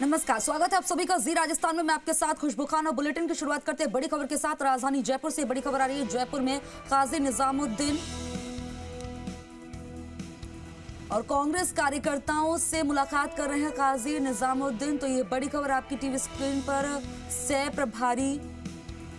नमस्कार, स्वागत है आप सभी का जी राजस्थान में। मैं आपके साथ खुशबू खान और बुलेटिन की शुरुआत करते हैं बड़ी खबर के साथ। राजधानी जयपुर से बड़ी खबर आ रही है। जयपुर में काजी निजामुद्दीन और कांग्रेस कार्यकर्ताओं से मुलाकात कर रहे हैं काजी निजामुद्दीन। तो ये बड़ी खबर आपकी टीवी स्क्रीन पर। सह प्रभारी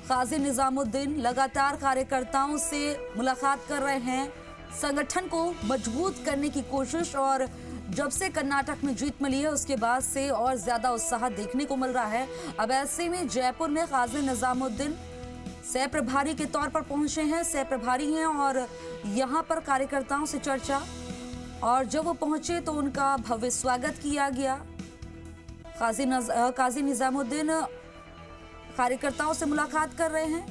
काजी निजामुद्दीन लगातार कार्यकर्ताओं से मुलाकात कर रहे हैं, संगठन को मजबूत करने की कोशिश। और जब से कर्नाटक में जीत मिली है उसके बाद से और ज्यादा उत्साह देखने को मिल रहा है। अब ऐसे में जयपुर में काजी निजामुद्दीन सह प्रभारी के तौर पर पहुंचे हैं, सह प्रभारी हैं और यहां पर कार्यकर्ताओं से चर्चा। और जब वो पहुंचे तो उनका भव्य स्वागत किया गया। काजी निजामुद्दीन कार्यकर्ताओं से मुलाकात कर रहे हैं।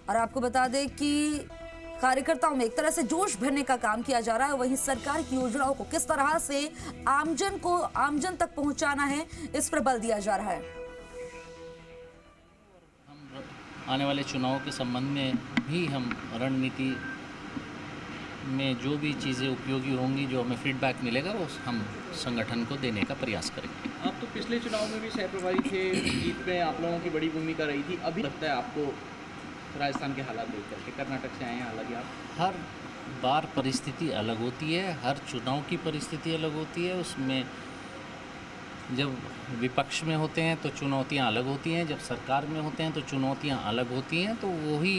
और आपको बता दें कि कार्यकर्ताओं में एक तरह से जोश भरने का काम किया जा रहा है। वहीं सरकार की योजनाओं को किस तरह से आमजन तक पहुंचाना है, इस पर बल दिया जा रहा है। हम आने वाले चुनाव के संबंध में भी हम रणनीति में जो भी चीज़ें उपयोगी होंगी, जो हमें फीडबैक मिलेगा, वो हम संगठन को देने का प्रयास करेंगे। आप तो पिछले चुनाव में भी सह प्रभारी थे, जीत में आप लोगों की बड़ी भूमिका रही थी। अभी लगता है आपको राजस्थान के हालात देख करके, कर्नाटक से आए हैं, हालांकि आप हर बार परिस्थिति अलग होती है, हर चुनाव की परिस्थिति अलग होती है। उसमें जब विपक्ष में होते हैं तो चुनौतियां अलग होती हैं, जब सरकार में होते हैं तो चुनौतियां अलग होती हैं। तो वही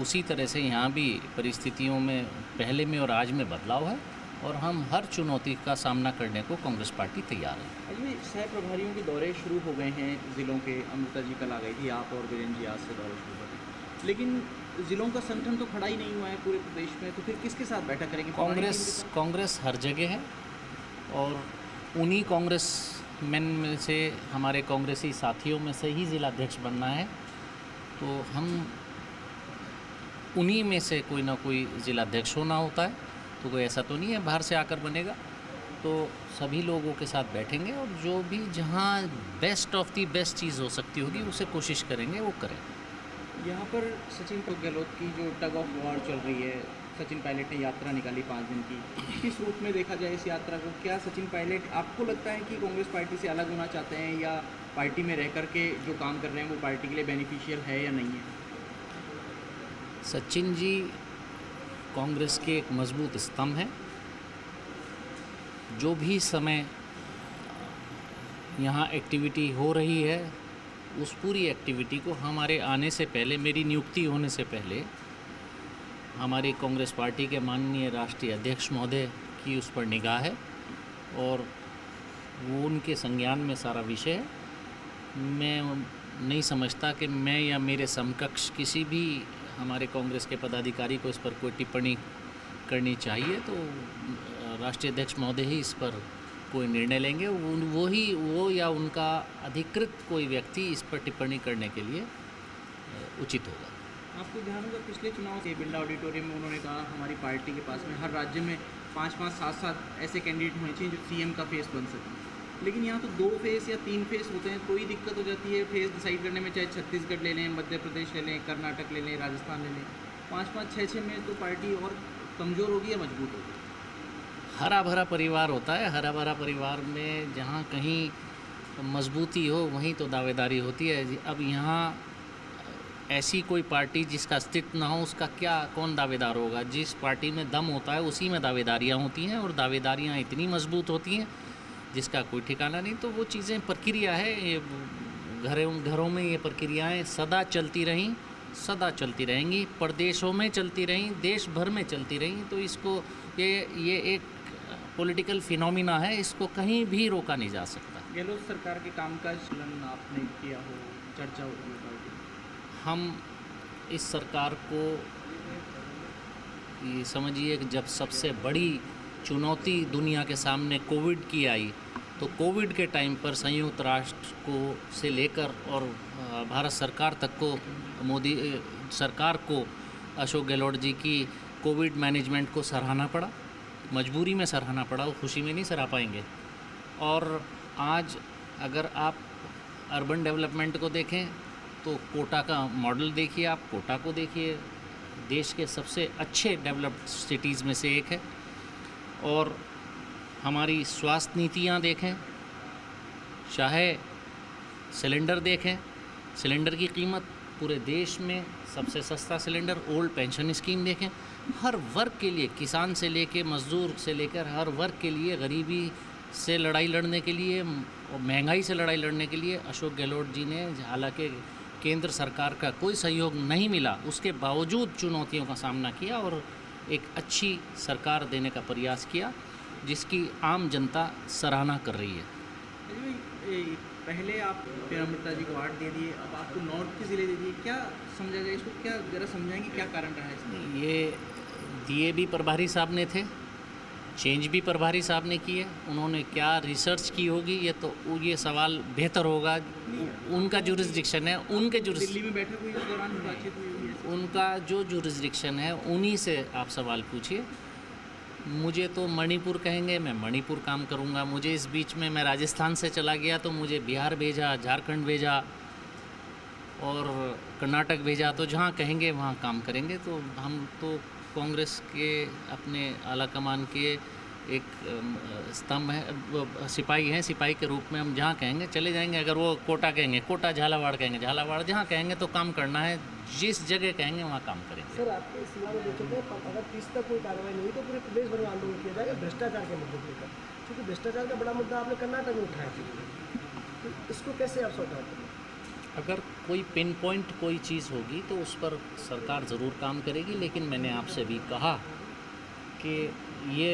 उसी तरह से यहाँ भी परिस्थितियों में पहले में और आज में बदलाव है और हम हर चुनौती का सामना करने को कांग्रेस पार्टी तैयार है। अजमेर सह प्रभारियों के दौरे शुरू हो गए हैं ज़िलों के। अमृता जी कल आ गई थी, आप और वीरेंद्र जी आज से दौरे शुरू हो गए, लेकिन ज़िलों का संगठन तो खड़ा ही नहीं हुआ है पूरे प्रदेश में। तो फिर किसके साथ बैठक करेंगे? कांग्रेस हर जगह है और उन्हीं कांग्रेस मैन में से, हमारे कांग्रेसी साथियों में से ही जिलाध्यक्ष बनना है। तो हम उन्हीं में से कोई ना कोई जिलाध्यक्ष होना होता है। तो कोई ऐसा तो नहीं है बाहर से आकर बनेगा। तो सभी लोगों के साथ बैठेंगे और जो भी जहाँ बेस्ट ऑफ दी बेस्ट चीज़ हो सकती होगी उसे कोशिश करेंगे, वो करें। यहाँ पर सचिन गहलोत की जो टग ऑफ वॉर चल रही है, सचिन पायलट ने यात्रा निकाली 5 दिन की, किस रूप में देखा जाए इस यात्रा को? क्या सचिन पायलट आपको लगता है कि कांग्रेस पार्टी से अलग होना चाहते हैं, या पार्टी में रह कर के जो काम कर रहे हैं वो पार्टी के लिए बेनिफिशियल है या नहीं है? सचिन जी कांग्रेस के एक मजबूत स्तंभ हैं। जो भी समय यहाँ एक्टिविटी हो रही है उस पूरी एक्टिविटी को हमारे आने से पहले, मेरी नियुक्ति होने से पहले, हमारी कांग्रेस पार्टी के माननीय राष्ट्रीय अध्यक्ष महोदय की उस पर निगाह है और वो उनके संज्ञान में सारा विषय है। मैं नहीं समझता कि मैं या मेरे समकक्ष किसी भी हमारे कांग्रेस के पदाधिकारी को इस पर कोई टिप्पणी करनी चाहिए। तो राष्ट्रीय अध्यक्ष महोदय ही इस पर कोई निर्णय लेंगे। वो या उनका अधिकृत कोई व्यक्ति इस पर टिप्पणी करने के लिए उचित होगा। आपको ध्यान होगा पिछले चुनाव से बिरला ऑडिटोरियम में उन्होंने कहा हमारी पार्टी के पास में हर राज्य में 5-5, 7-7 ऐसे कैंडिडेट होने चाहिए जो सीएम का फेस बन सकें। लेकिन यहाँ तो 2 फेस या 3 फेस होते हैं, तो ही दिक्कत हो जाती है फेस डिसाइड करने में। चाहे छत्तीसगढ़ ले लें, मध्य प्रदेश ले लें, कर्नाटक ले लें, राजस्थान ले लें, 5-5, 6-6 में तो पार्टी और कमज़ोर होगी या मजबूत होगी? हरा भरा परिवार होता है। हरा भरा परिवार में जहाँ कहीं मजबूती हो वहीं तो दावेदारी होती है। अब यहाँ ऐसी कोई पार्टी जिसका अस्तित्व ना हो उसका कौन दावेदार होगा? जिस पार्टी में दम होता है उसी में दावेदारियाँ होती हैं और दावेदारियाँ इतनी मजबूत होती हैं जिसका कोई ठिकाना नहीं। तो वो चीज़ें प्रक्रिया है, ये घरों में ये प्रक्रियाएँ सदा चलती रहीं, सदा चलती रहेंगी, प्रदेशों में चलती रहीं, देश भर में चलती रहीं। तो इसको ये एक पॉलिटिकल फिनोमिना है, इसको कहीं भी रोका नहीं जा सकता। गहलोत सरकार के कामकाज आपने किया हो, चर्चा होती है? हम इस सरकार को ये समझिए कि जब सबसे बड़ी चुनौती दुनिया के सामने कोविड की आई, तो कोविड के टाइम पर संयुक्त राष्ट्र को से लेकर और भारत सरकार तक को, मोदी सरकार को अशोक गहलोत जी की कोविड मैनेजमेंट को सराहना पड़ा, मजबूरी में सराहना पड़ा, वो खुशी में नहीं सराह पाएंगे। और आज अगर आप अर्बन डेवलपमेंट को देखें तो कोटा का मॉडल देखिए, आप कोटा को देखिए, देश के सबसे अच्छे डेवलप्ड सिटीज़ में से एक है। और हमारी स्वास्थ्य नीतियाँ देखें चाहे सिलेंडर देखें, सिलेंडर की कीमत पूरे देश में सबसे सस्ता सिलेंडर, ओल्ड पेंशन स्कीम देखें, हर वर्ग के लिए, किसान से लेके मजदूर से लेकर हर वर्ग के लिए, गरीबी से लड़ाई लड़ने के लिए और महंगाई से लड़ाई लड़ने के लिए अशोक गहलोत जी ने, हालांकि केंद्र सरकार का कोई सहयोग नहीं मिला, उसके बावजूद चुनौतियों का सामना किया और एक अच्छी सरकार देने का प्रयास किया, जिसकी आम जनता सराहना कर रही है। पहले आप अमृता जी को 8 दे दिए, अब आपको नॉर्थ के ज़िले दे दिए, क्या समझा जाए इसको, क्या ज़रा समझाएंगे क्या कारण रहा है इसमें? ये दिए भी प्रभारी साहब ने थे, चेंज भी प्रभारी साहब ने किए, उन्होंने क्या रिसर्च की होगी ये सवाल बेहतर होगा, उनका जुरिस्डिक्शन है, उनके दिल्ली में बैठक हुई उस दौरान बातचीत हुई होगी, उनका जो जुरिस्डिक्शन है उन्हीं से आप सवाल पूछिए। मुझे तो मणिपुर कहेंगे, मैं मणिपुर काम करूंगा, मुझे इस बीच में मैं राजस्थान से चला गया तो मुझे बिहार भेजा, झारखंड भेजा और कर्नाटक भेजा, तो जहाँ कहेंगे वहाँ काम करेंगे। तो हम तो कांग्रेस के अपने आला कमान के एक स्तंभ है, सिपाही हैं, सिपाही के रूप में हम जहाँ कहेंगे चले जाएंगे। अगर वो कोटा कहेंगे कोटा, झालावाड़ कहेंगे झालावाड़, जहाँ कहेंगे तो काम करना है, जिस जगह कहेंगे वहाँ काम करेंगे। सर, आपके इस सीमा में देखें तो अगर 30 तक कोई कार्रवाई नहीं हुई तो पूरे प्रदेश भर में आंदोलन किया जाएगा भ्रष्टाचार के मुद्दे को लेकर, क्योंकि भ्रष्टाचार का बड़ा मुद्दा आपने कर्नाटक में उठाया, तो इसको कैसे आप सॉर्ट आउट करेंगे? अगर कोई पिन पॉइंट कोई चीज़ होगी तो उस पर सरकार ज़रूर काम करेगी, लेकिन मैंने आपसे भी कहा कि ये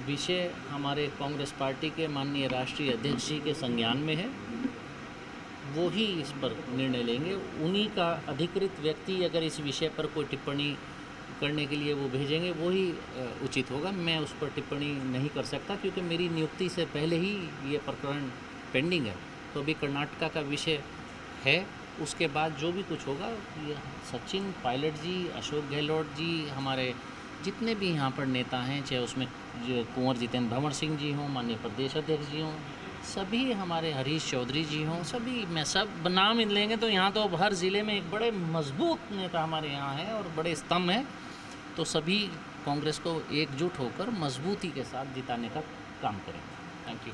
विषय हमारे कांग्रेस पार्टी के माननीय राष्ट्रीय अध्यक्ष जी के संज्ञान में है, वो ही इस पर निर्णय लेंगे। उन्हीं का अधिकृत व्यक्ति अगर इस विषय पर कोई टिप्पणी करने के लिए वो भेजेंगे, वो ही उचित होगा। मैं उस पर टिप्पणी नहीं कर सकता क्योंकि मेरी नियुक्ति से पहले ही ये प्रकरण पेंडिंग है। तो अभी कर्नाटका का विषय है, उसके बाद जो भी कुछ होगा, ये सचिन पायलट जी, अशोक गहलोत जी, हमारे जितने भी यहाँ पर नेता हैं, चाहे उसमें जो कुंवर जितेंद्र भंवर सिंह जी हों, माननीय प्रदेश अध्यक्ष जी हों, सभी हमारे हरीश चौधरी जी हों, सभी मैं सब नाम लेंगे तो यहाँ तो हर ज़िले में एक बड़े मजबूत नेता हमारे यहाँ हैं और बड़े स्तंभ हैं। तो सभी कांग्रेस को एकजुट होकर मजबूती के साथ जिताने का काम करेंगे। Thank you.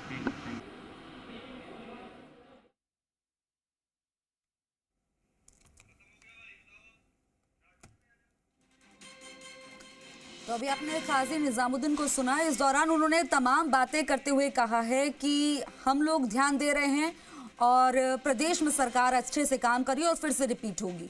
तो अभी आपने काजी निजामुद्दीन को सुना। इस दौरान उन्होंने तमाम बातें करते हुए कहा है कि हम लोग ध्यान दे रहे हैं और प्रदेश में सरकार अच्छे से काम करी और फिर से रिपीट होगी।